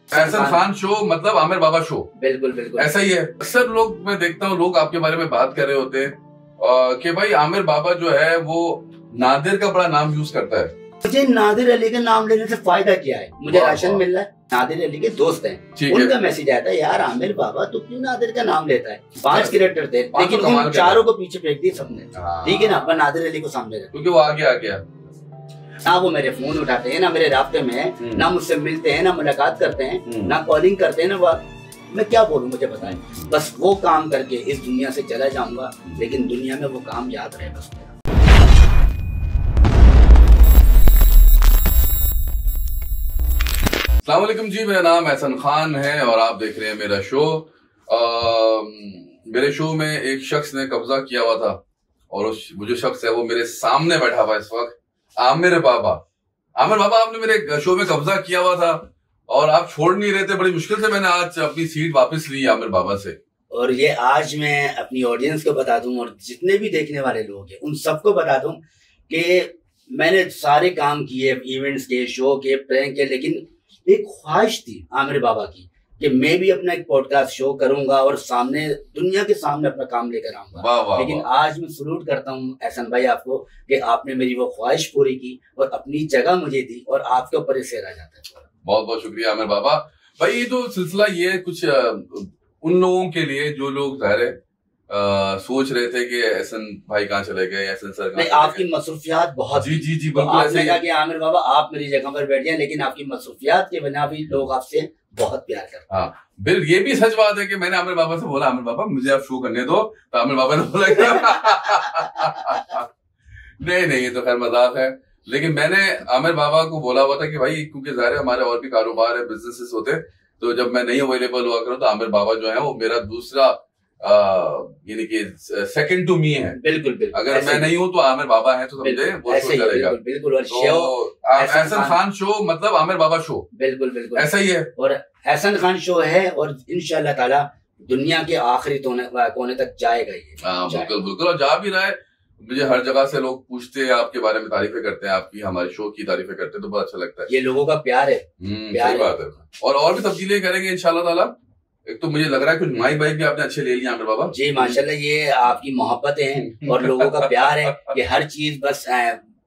Ehsan Khan show मतलब आमिर बाबा show. बिल्कुल बिल्कुल ऐसा ही है। अक्सर लोग मैं देखता हूँ लोग आपके बारे में बात कर रहे होते हैं कि भाई आमिर बाबा जो है वो नादिर का बड़ा नाम यूज करता है। मुझे नादिर अली का नाम लेने से फायदा क्या है? मुझे राशन मिल रहा है। नादिर अली के दोस्त हैं, उनका मैसेज आया था, यार आमिर बाबा तू क्यों नादिर का नाम लेता है? 5 कैरेक्टर थे लेकिन उन चारों को पीछे फेंक दिए सबने। ठीक है ना, अपन नादिर अली को सामने रखते क्योंकि वो आगे आ गया। ना वो मेरे फोन उठाते हैं, ना मेरे राब्ते में है, ना मुझसे मिलते हैं, ना मुलाकात करते हैं, ना कॉलिंग करते हैं, ना मैं क्या बोलूं, मुझे बताएं। बस वो काम करके इस दुनिया से चला जाऊंगा, लेकिन दुनिया में वो काम याद रहे बस मेरा। अस्सलाम वालेकुम जी, मेरा नाम एहसन खान है और आप देख रहे हैं मेरा शो। मेरे शो में एक शख्स ने कब्जा किया हुआ था और वो जो शख्स है वो मेरे सामने बैठा हुआ इस वक्त, आमिर बाबा। आमिर बाबा, आपने मेरे शो में कब्जा किया हुआ था और आप छोड़ नहीं रहे थे। बड़ी मुश्किल से मैंने आज अपनी सीट वापस ली आमिर बाबा से। और ये आज मैं अपनी ऑडियंस को बता दूं और जितने भी देखने वाले लोग हैं उन सबको बता दूं कि मैंने सारे काम किए, इवेंट्स के, शो के, प्रैंक के, लेकिन एक ख्वाहिश थी आमिर बाबा की कि मैं भी अपना एक पॉडकास्ट शो करूंगा और सामने दुनिया के सामने अपना काम लेकर आऊंगा। लेकिन आज मैं सलूट करता हूं एहसन भाई आपको कि आपने मेरी वो ख्वाहिश पूरी की और अपनी जगह मुझे दी और आपके ऊपर इसे रह जाता है। बहुत बहुत शुक्रिया आमिर बाबा। भाई ये जो सिलसिला ये है कुछ उन लोगों के लिए जो लोग ज़ाहिर है सोच रहे थे कि एहसन भाई कहाँ चले गए, एहसन सर नहीं, आपकी मसरूफियात बहुत। जी जी जी, बिल्कुल ऐसे ही कि आमिर बाबा आप मेरी जगह पर बैठ जाएं, लेकिन आपकी मसरूफियात के बिना भी लोग आपसे बहुत प्यार करते हैं। हाँ बिल, ये भी सच बात है कि मैंने आमिर बाबा से बोला, आमिर बाबा मुझे आप शो करने दो, तो आमिर बाबा ने बोला नहीं नहीं, ये तो खैर मजाक है। लेकिन मैंने आमिर बाबा को बोला हुआ था कि भाई क्योंकि ज़ाहिर है हमारे और भी कारोबार है, बिजनेसेस होते, तो जब मैं नहीं अवेलेबल हुआ करूँ तो आमिर बाबा जो है वो मेरा दूसरा यानी कि सेकंड टू मी है। बिल्कुल बिल्कुल, अगर मैं नहीं हूँ तो आमिर बाबा है, तो समझे वो शो चलेगा। बिल्कुल। और एहसन खान शो मतलब आमिर बाबा शो। बिल्कुल बिल्कुल ऐसा ही है। और एहसन खान शो है और इंशाल्लाह ताला दुनिया के आखिरी कोने तक जाएगा ये। हाँ बिल्कुल बिल्कुल। और जा भी रहा है। मुझे हर जगह से लोग पूछते हैं, आपके बारे में तारीफें करते हैं, आपकी हमारे शो की तारीफें करते हैं, तो बहुत अच्छा लगता है। ये लोगों का प्यार है। सही बात है। और भी तब्दीलियां करेंगे इंशाल्लाह ताला। एक तो मुझे लग रहा है कुछ माइक बाइक भी आपने अच्छे ले लिया आमिर बाबा जी, माशाल्लाह। ये आपकी मोहब्बत है और लोगों का प्यार है कि हर चीज बस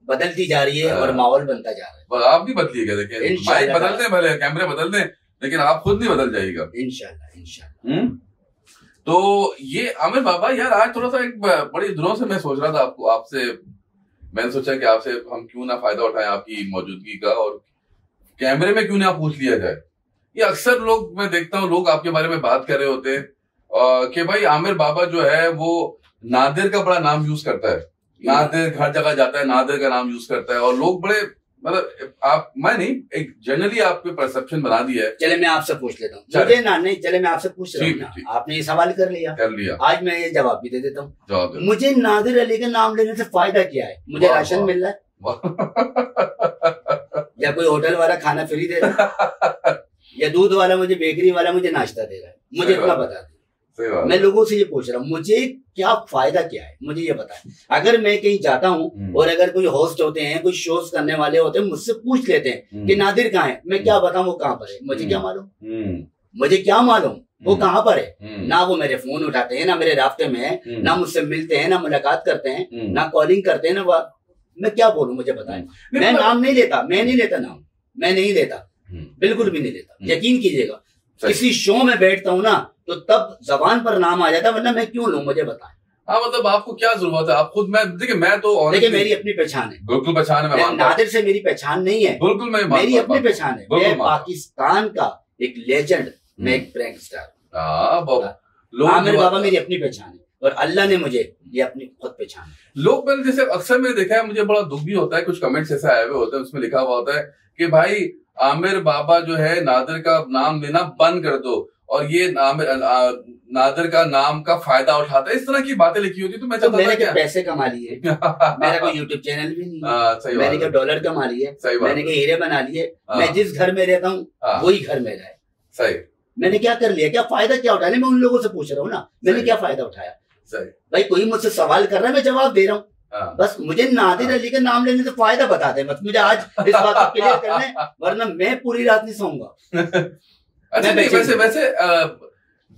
बदलती जा रही है और माहौल बनता जा रहा है। आप भी बदलिएगा, देखिए माइक बदलते हैं, भले कैमरे बदल दें, लेकिन आप खुद नहीं बदल जाइएगा इंशाल्लाह इंशाल्लाह। तो ये आमिर बाबा यार, आज थोड़ा सा एक बड़ी दिनों से मैं सोच रहा था आपसे मैंने सोचा कि आपसे हम क्यों ना फायदा उठाएं आपकी मौजूदगी का और कैमरे में क्यों ना पूछ लिया जाए। ये अक्सर लोग मैं देखता हूँ लोग आपके बारे में बात कर रहे होते हैं कि भाई आमिर बाबा जो है वो नादिर का बड़ा नाम यूज करता है। नादिर हर जगह जाता है, नादिर का नाम यूज करता है और लोग बड़े मतलब आप मैं नहीं एक जनरली आपके परसेप्शन बना दिया है। चले मैं आपसे पूछ लेता हूँ। मुझे ना नहीं, चले मैं आपसे पूछ रहा हूँ। आपने ये सवाल कर लिया, आज मैं ये जवाब भी दे देता हूँ। मुझे नादिर अली का नाम लेने से फायदा क्या है? मुझे राशन मिल रहा है या कोई होटल वाला खाना फ्री दे रहा है या दूध वाला मुझे, बेकरी वाला मुझे नाश्ता दे रहा है? मुझे इतना बता दे। मैं लोगों से ये पूछ रहा हूँ, मुझे क्या फायदा क्या है, मुझे ये बताएं। अगर मैं कहीं जाता हूँ और अगर कोई होस्ट होते हैं, कोई शोज करने वाले होते हैं, मुझसे पूछ लेते हैं कि नादिर कहाँ है, मैं क्या बताऊँ वो कहाँ पर है? मुझे क्या मालूम, मुझे क्या मालूम वो कहाँ पर है? ना वो मेरे फोन उठाते हैं, ना मेरे राब्ते में है, ना मुझसे मिलते हैं, ना मुलाकात करते हैं, ना कॉलिंग करते हैं, ना मैं क्या बोलूँ, मुझे बताएं। मैं नाम नहीं लेता, मैं नहीं लेता नाम, मैं नहीं लेता, बिल्कुल भी नहीं लेता। यकीन कीजिएगा, किसी शो में बैठता हूँ ना तो तब जबान पर नाम आ जाता है, वरना मैं क्यों लूं, मुझे बताएं। हाँ मतलब आपको क्या जरूरत है? आप खुद देखिए मैं तो देखिए मेरी अपनी पहचान है। बिल्कुल पहचान है। मैं नादिर से मेरी पहचान नहीं है। बिल्कुल मैं मेरी अपनी पहचान है। मैं पाकिस्तान का एक लेजेंड, मैं एक प्रैंक स्टार। आमिर बाबा मेरी अपनी पहचान है और अल्लाह ने मुझे ये अपनी खुद पहचान है। लोग मैंने जैसे अक्सर मैंने देखा है, मुझे बड़ा दुख भी होता है, कुछ कमेंट्स ऐसे आए हुए होते हैं, उसमें लिखा हुआ होता है कि भाई आमिर बाबा जो है नादिर का नाम लेना बंद कर दो और ये नादिर का नाम का फायदा उठाता है, इस तरह की बातें लिखी होती। तो मैं चाहता मैंने क्या पैसे कमा लिए मेरा कोई यूट्यूब चैनल भी नहीं है। मैंने क्या डॉलर कमा लिए, मैंने क्या हीरे बना लिए। मैं जिस घर में रहता हूँ वही घर मेरा है। सही। मैंने क्या कर लिया, क्या फायदा क्या उठाया? मैं उन लोगों से पूछ रहा हूँ ना, मैंने क्या फायदा उठाया? भाई कोई मुझसे सवाल कर रहा है, मैं जवाब दे रहा हूँ। बस मुझे नादिर अली का नाम लेने से फायदा बताते हैं, बस मुझे आज इस बात को क्लियर करना है, वरना मैं पूरी रात नहीं सोऊंगा। अच्छा वैसे वैसे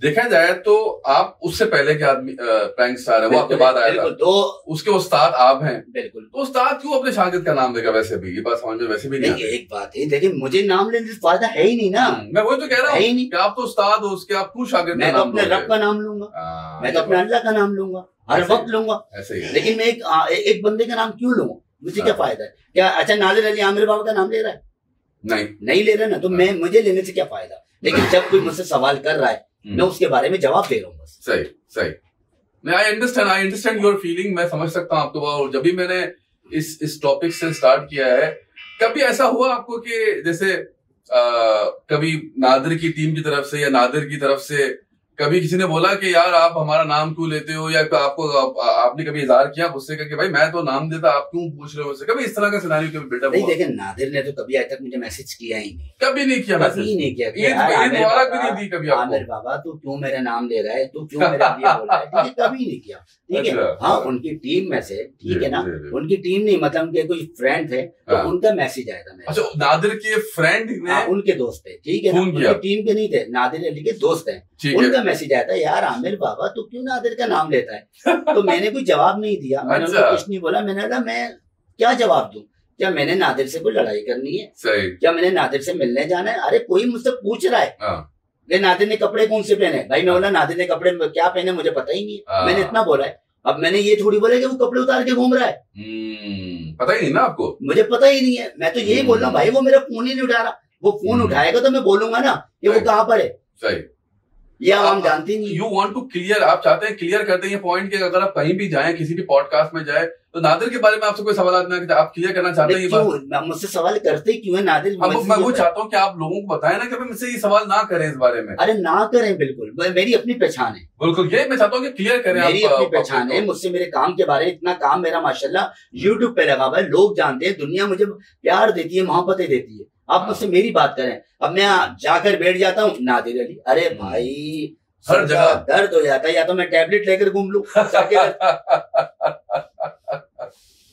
देखा जाए तो आप उससे पहले के आदमी प्रैंक स्टार है, वो आपके बाद आया था, तो उसके उस्ताद आप हैं। बिल्कुल। तो उस्ताद क्यों अपने शागिर्द का नाम देगा? वैसे भी ये बात समझ में वैसे भी नहीं आती। एक बात है, लेकिन मुझे नाम लेने से फायदा है ही नहीं ना। मैं वही तो कह रहा हूँ कि आप तो उस्ताद हो, उसके आप क्यों शागिर्द? मैं तो अपने रब का नाम लूंगा, मैं तो अपने अल्लाह का नाम लूंगा, हर वक्त लूंगा ऐसे ही। लेकिन मैं एक बंदे का नाम क्यों लूंगा? मुझे क्या फायदा है? क्या अच्छा नादिर अली आमिर बाबा का नाम ले रहा है? नहीं ले रहा ना, तो मैं मुझे लेने से क्या फायदा? लेकिन जब कोई मुझसे सवाल कर रहा है मैं उसके बारे में जवाब दे रहा हूँ बस। सही सही। आई अंडरस्टैंड योर फीलिंग, मैं समझ सकता हूँ आपको। और जब भी मैंने इस टॉपिक से स्टार्ट किया है, कभी ऐसा हुआ आपको कि जैसे कभी नादिर की टीम की तरफ से या नादिर की तरफ से कभी किसी ने बोला कि यार आप हमारा नाम क्यों लेते हो, या आपको आपने कभी इजहार किया गुस्से का कि भाई मैं तो नाम देता, आप क्यों पूछ रहे हो उससे? कभी इस तरह का सिनेरियो कभी बिल्डअप हुआ? नहीं देखिए, नादिर ने तो कभी आज तक मुझे मैसेज किया ही नहीं, कभी नहीं किया, कभी नहीं किया। मुबारक भी नहीं दी कभी आपको? आमिर बाबा तू क्यों मेरा नाम ले रहा है, तू क्यों मेरा लिए बोल रहा है, ठीक है, कभी नहीं किया। ठीक है, हाँ उनकी टीम में से, ठीक है ना, उनकी टीम नहीं मतलब उनके कोई फ्रेंड थे तो उनका मैसेज आया था। अच्छा, नादिर के फ्रेंड ने, उनके दोस्त थे, ठीक है ना, उनकी टीम के नहीं थे, नादिर अली के दोस्त हैं, उनका मैसेज आया था यार आमिर बाबा तू क्यों नादिर का नाम लेता है? तो मैंने कोई जवाब नहीं दिया, मैंने उनको कुछ नहीं बोला। मैंने कहा मैं क्या जवाब दूं? क्या मैंने नादिर से कोई लड़ाई करनी है? सही। क्या मैंने नादिर से मिलने जाना है? अरे कोई मुझसे पूछ रहा है कि नादिर ने कपड़े कौन से पहने, भाई मैं बोला नादिर ने कपड़े क्या पहने मुझे पता ही नहीं है, मैंने इतना बोला है। अब मैंने ये थोड़ी बोला कि वो कपड़े उतार के घूम रहा है, पता ही नहीं ना आपको, मुझे पता ही नहीं है। मैं तो यही बोल रहा हूँ भाई वो मेरा फोन ही नहीं उठा रहा, वो फोन उठाएगा तो मैं बोलूंगा ना कि वो कहाँ पर है। सही। या हम जानते नहीं। यू वांट टू क्लियर, आप चाहते हैं क्लियर करते हैं पॉइंट कि अगर आप कहीं भी जाएं, किसी भी पॉडकास्ट में जाए, तो नादिर के बारे में आपसे कोई सवाल ना, आप क्लियर करना चाहते हैं ये बात? मुझसे सवाल करते क्यों है नादिर? मैं वो चाहता हूँ कि आप लोगों को बताएं ना कि मुझसे ये सवाल ना करें इस बारे में। अरे ना करें, बिल्कुल, मेरी अपनी पहचान है, बिल्कुल यही मैं चाहता हूँ कि क्लियर करें। मेरी अपनी पहचान है, मुझसे मेरे काम के बारे में, इतना काम मेरा माशाल्लाह यूट्यूब पे लगा हुआ है, लोग जानते हैं, दुनिया मुझे प्यार देती है, मोहब्बतें देती है। आप मुझसे मेरी बात करें, अब मैं जाकर बैठ जाता हूँ नादिर अली, अरे भाई हर जगह दर्द हो जाता है, या तो मैं टैबलेट लेकर घूम लूं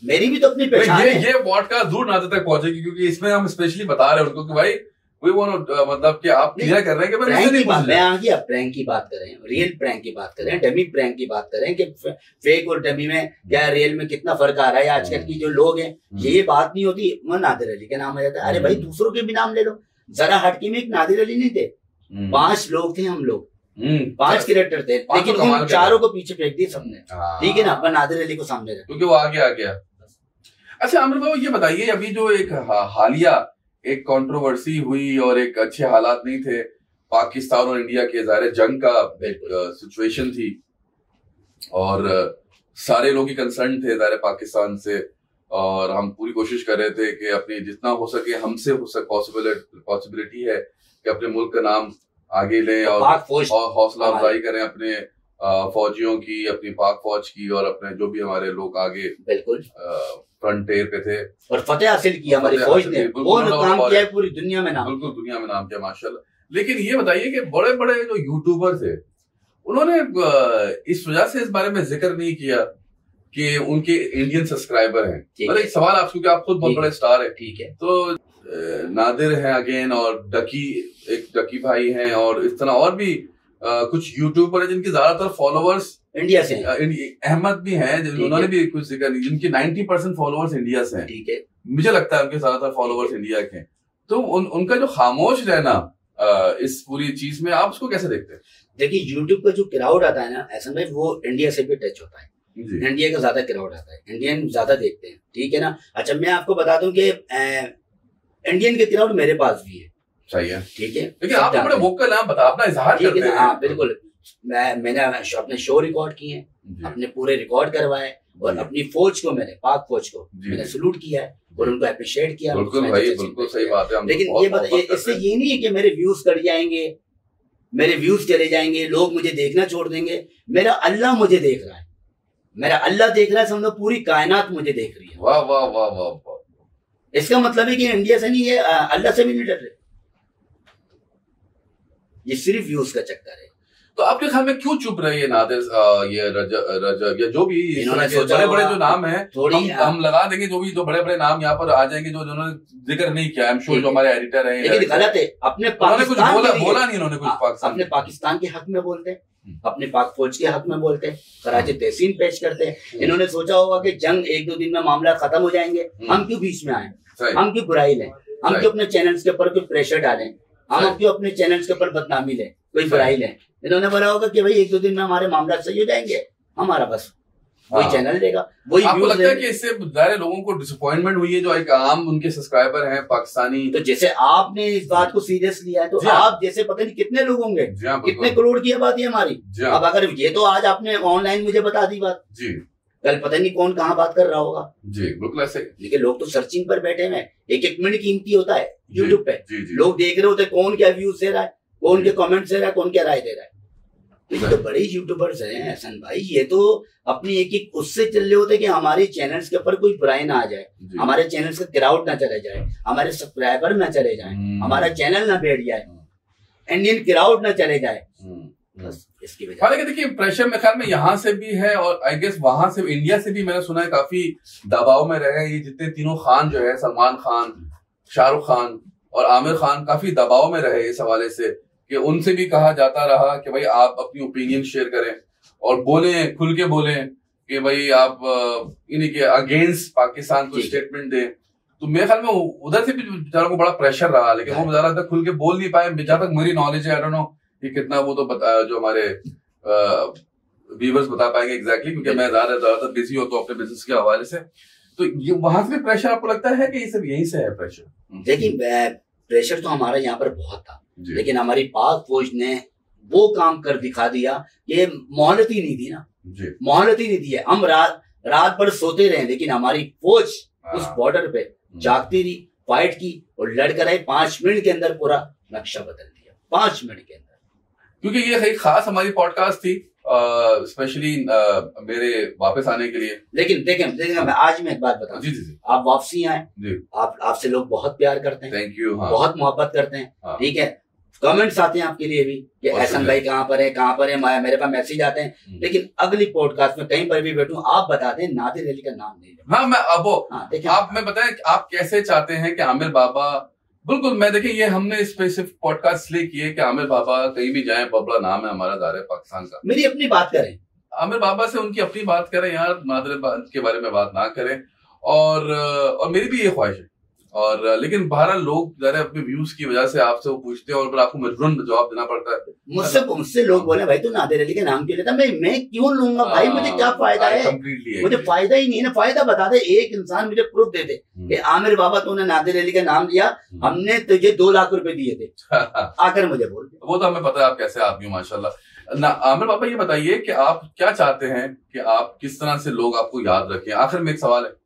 मेरी भी तो अपनी पहचान है। ये पॉडकास्ट दूर नादिर तक पहुंचेगी, क्योंकि इसमें हम स्पेशली बता रहे हैं उनको कि भाई वी वांट, मतलब कि आप क्लियर कर रहे हैं कि मैं आ गया प्रैंक की बात करें, रियल प्रैंक की बात करें, डमी प्रैंक की बात करें कि फेक और डमी में या रियल में कितना फर्क आ रहा है। आजकल की जो लोग हैं ये बात नहीं होती, वो नादिर अली का नाम आ जाता है। अरे भाई दूसरों के भी नाम ले लो, जरा हटके में एक नादिर अली नहीं थे, 5 लोग थे हम लोग, 5 कैरेक्टर थे, लेकिन उन चारों को पीछे फेंक दिए सबने, ठीक है ना, अपन नादिर अली को सामने रखे क्योंकि वो आगे आ गया। अच्छा आमिर बाबू ये बताइए, अभी जो एक हालिया एक कंट्रोवर्सी हुई और एक अच्छे हालात नहीं थे पाकिस्तान और इंडिया के, ज़ाहिर जंग का सिचुएशन थी और सारे लोग ही कंसर्न थे ज़ाहिर पाकिस्तान से, और हम पूरी कोशिश कर रहे थे कि अपनी जितना हो सके हमसे हो सके पॉसिबिलिटी है कि अपने मुल्क का नाम आगे लें और हौसला अफजाई करें अपने फौजियों की, अपनी पाक फौज की, और अपने जो भी हमारे लोग आगे बिल्कुल फ्रंटियर पे थे और फतेह हासिल की हमारी फौज ने, वो काम किया है पूरी दुनिया में नाम, बिल्कुल दुनिया में नाम किया माशाल्लाह। लेकिन ये बताइए कि बड़े बड़े जो यूट्यूबर थे उन्होंने इस वजह से इस बारे में जिक्र नहीं किया कि उनके इंडियन सब्सक्राइबर हैं। मतलब एक सवाल आपसे, क्योंकि आप खुद बहुत बड़े स्टार है, ठीक है, तो नादिर हैं अगेन, और डकी भाई हैं, और इस तरह और भी कुछ यूट्यूबर हैं जिनके ज्यादातर फॉलोअर्स इंडिया से, अहमद भी हैं, उन्होंने भी कुछ जिक्र नहीं, जिनके 90% फॉलोअर्स इंडिया से हैं, ठीक है, मुझे लगता है उनके ज्यादातर फॉलोअर्स इंडिया के हैं। तो उनका जो खामोश रहना इस पूरी चीज में, आप उसको कैसे देखते हैं? देखिए यूट्यूब का जो क्राउड आता है ना, ऐसा में वो इंडिया से भी टच होता है, इंडिया का ज्यादा क्राउड आता है, इंडियन ज्यादा देखते हैं, ठीक है ना। अच्छा मैं आपको बता दूं कि इंडियन के क्राउड मेरे पास भी है, सही है, ठीक है, लेकिन आप बड़े वोकल हैं, बता अपना इजहार करते हैं। हाँ बिल्कुल, मैंने अपने शो रिकॉर्ड किए हैं, अपने पूरे रिकॉर्ड करवाए, और अपनी फौज को, मैंने पाक फौज को मैंने सलूट किया है और उनको अप्रिशिएट किया। बिल्कुल भाई, बिल्कुल सही बात है। लेकिन ये इससे ये नहीं है कि मेरे व्यूज कट जाएंगे, मेरे व्यूज चले जाएंगे, लोग मुझे देखना छोड़ देंगे। मेरा अल्लाह मुझे देख रहा है, मेरा अल्लाह देख रहा है, समझो पूरी कायनात मुझे देख रही है। वाह वाह वाह वाह। इसका मतलब है कि इंडिया से नहीं है, अल्लाह से भी नहीं डर रहे, ये सिर्फ व्यूज का चक्कर है। तो आपके ख्याल में क्यों चुप रहे ये नादिर, ये रजब या जो भी बड़े बड़े जो नाम है, हम लगा देंगे जो भी, जो बड़े बड़े नाम यहाँ पर आ जाएंगे जो जिन्होंने जिक्र नहीं किया, जो हमारे एडिटर है, लेकिन गलत है। अपने पाकिस्तान कुछ बोला नहीं इन्होंने, कुछ अपने पाकिस्तान के हक में बोलते हैं, अपने पाक फौज के हक में बोलते हैं, कराची तहसीन पेश करते हैं। इन्होंने सोचा होगा कि जंग 1-2 दिन में मामला खत्म हो जाएंगे, हम क्यों बीच में आए, हम क्यों बुराई लें, हम क्यों अपने चैनल्स के ऊपर कोई प्रेशर डालें, हम क्यों अपने चैनल्स के ऊपर बदनामी लें, कोई बुराई लें। इन्होंने बोला होगा कि भाई 1-2 दिन में हमारे मामला सही हो जाएंगे, हमारा बस वही चैनल देगा, वही आपको लगता है कि इससे सारे लोगों को डिसअपॉइंटमेंट हुई है जो एक आम उनके सब्सक्राइबर हैं पाकिस्तानी? तो जैसे आपने इस बात को सीरियस लिया है, तो आप जैसे पता नहीं कितने लोग होंगे, कितने करोड़ की आबादी हमारी। अब अगर ये तो आज आपने ऑनलाइन मुझे बता दी बात जी, कल पता नहीं कौन कहाँ बात कर रहा होगा जी, बिल्कुल ऐसे। लेकिन लोग तो सर्चिंग पर बैठे हैं, 1-1 मिनट कीमती होता है यूट्यूब पे, लोग देख रहे होते कौन क्या व्यूज दे रहा है, कौन के कमेंट दे रहा है, कौन क्या राय दे रहा है। ये तो बड़े यूट्यूबर्स हैं हसन भाई, ये तो अपनी एक उससे चल रहे होते कि हमारे चैनल्स के ऊपर कोई बुराई ना आ जाए, हमारे चैनल्स का गिरावट ना चले जाए, हमारे सब्सक्राइबर ना चले जाए, हमारा चैनल ना बैठ जाए, इंडियन गिरावट ना चले जाए, बस इसकी वजह। हालांकि देखिए प्रेशर मेरे ख्याल में यहाँ से भी है और आई गेस वहां से इंडिया से भी मैंने सुना है काफी दबाव में रहे ये जितने तीनों खान जो है, सलमान खान, शाहरुख खान और आमिर खान, काफी दबाव में रहे इस हवाले से कि उनसे भी कहा जाता रहा कि भाई आप अपनी ओपिनियन शेयर करें और बोलें, खुल के बोलें कि भाई आप इन्हीं के अगेंस्ट पाकिस्तान को स्टेटमेंट दें। तो मेरे ख्याल में उधर से भी बेचारों को बड़ा प्रेशर रहा, लेकिन वो ज्यादा तक खुल के बोल नहीं पाए। जहां तक मेरी नॉलेज है, आई डोंट नो कि कितना वो तो जो हमारे व्यूअर्स बता पाएंगे एग्जैक्टली, क्योंकि मैं ज्यादातर बिजी होता हूँ अपने बिजनेस के हवाले से। तो ये वहां से भी प्रेशर आपको लगता है कि ये सब यहीं से है प्रेशर? देखिए प्रेशर तो हमारा यहाँ पर बहुत था, लेकिन हमारी पाक फौज ने वो काम कर दिखा दिया कि मोहलत ही नहीं दी ना, मोहलत ही नहीं दी है। हम रात भर सोते रहे, लेकिन हमारी फौज उस बॉर्डर पे जागती रही, फाइट की और लड़कर आई। 5 मिनट के अंदर पूरा नक्शा बदल दिया, 5 मिनट के अंदर। क्योंकि ये एक खास हमारी पॉडकास्ट थी स्पेशली मेरे वापस आने के लिए। लेकिन देखें आज मैं एक बात बताऊं, जी, आप वापसी आए, आपसे लोग बहुत प्यार करते हैं, थैंक यू, बहुत मोहब्बत करते हैं, ठीक है। कमेंट्स आते हैं आपके लिए भी कि एहसन भाई कहाँ पर है, मेरे पास मैसेज आते हैं। लेकिन अगली पॉडकास्ट में कहीं पर भी बैठूं, आप बता दें नादिर अली का नाम नहीं। हाँ, मैं आप मैं बताएं आप कैसे चाहते हैं कि आमिर बाबा, बिल्कुल मैं देखिए ये हमने स्पेसिफिक पॉडकास्ट इसलिए किए कि आमिर बाबा कहीं भी जाएं, बड़ा नाम है हमारा दायरा पाकिस्तान का। मेरी अपनी बात करें, आमिर बाबा से उनकी अपनी बात करें यार, नादिर के बारे में बात ना करें। और मेरी भी ये ख्वाहिश है। और लेकिन बहरहाल लोग जरा अपने व्यूज की वजह से आपसे वो पूछते हैं और फिर आपको मजबूरन जवाब देना पड़ता है। मुझसे लोग बोले भाई तू नादिर अली के नाम क्यों लेता? मैं क्यों लूंगा भाई, मुझे क्या फायदा है? मुझे फायदा ही नहीं है ना। फायदा बता दे, एक इंसान मुझे प्रूफ दे दे कि आमिर बाबा तूने नादिर अली का नाम लिया, हमने तुझे 2 लाख रुपए दिए थे, आकर मुझे बोल। वो तो हमें पता है आप कैसे आदमी हो माशाल्लाह। ना आमिर बाबा ये बताइए कि आप क्या चाहते हैं कि आप किस तरह से लोग आपको याद रखें? आखिर में एक सवाल है,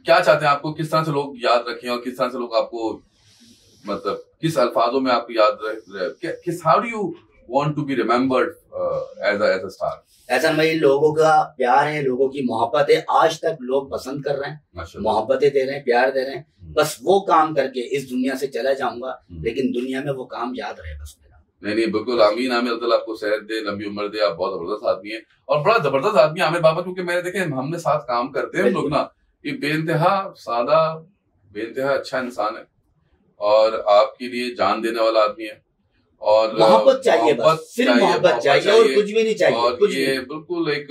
क्या चाहते हैं आपको किस तरह से लोग याद रखें और किस तरह से लोग आपको, मतलब किस अल्फाजों में आपको याद रखें? How do you want to be remembered as a star? ऐसा भाई लोगों का प्यार है, लोगों की मोहब्बत है, आज तक लोग पसंद कर रहे हैं, मोहब्बतें दे रहे हैं, प्यार दे रहे हैं। बस वो काम करके इस दुनिया से चला जाऊंगा, लेकिन दुनिया में वो काम याद रहे बस मेरा। नहीं बिल्कुल, आमीन आमीन, अल्लाह आपको सेहत दे, लंबी उम्र दे। आप बहुत जबरदस्त आदमी है और बड़ा जबरदस्त आदमी आमिर बाबा, क्योंकि मैंने देखे हमने साथ काम करते हैं लोग ना, ये बेइंतहा सादा, बेइंतहा अच्छा इंसान है और आपके लिए जान देने वाला आदमी है। और मोहब्बत चाहिए, बस सिर्फ मोहब्बत चाहिए और कुछ भी नहीं चाहिए। और ये बिल्कुल एक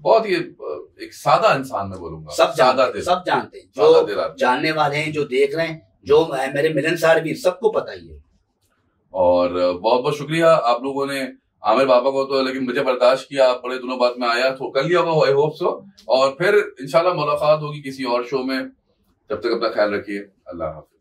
बहुत ही एक सादा इंसान मैं बोलूंगा। सब जानते हैं, जो जानने वाले हैं, जो देख रहे हैं, जो मेरे मिलनसार भी, सबको पता ही है। और बहुत बहुत शुक्रिया आप लोगों ने आमिर बाबा को तो, लेकिन मुझे बर्दाश्त किया, आप बड़े दिनों बाद में आया तो कर लिया होगा, आई होप सो। और फिर इंशाल्लाह मुलाकात होगी किसी और शो में, जब तक अपना ख्याल रखिए, अल्लाह हाफिज़।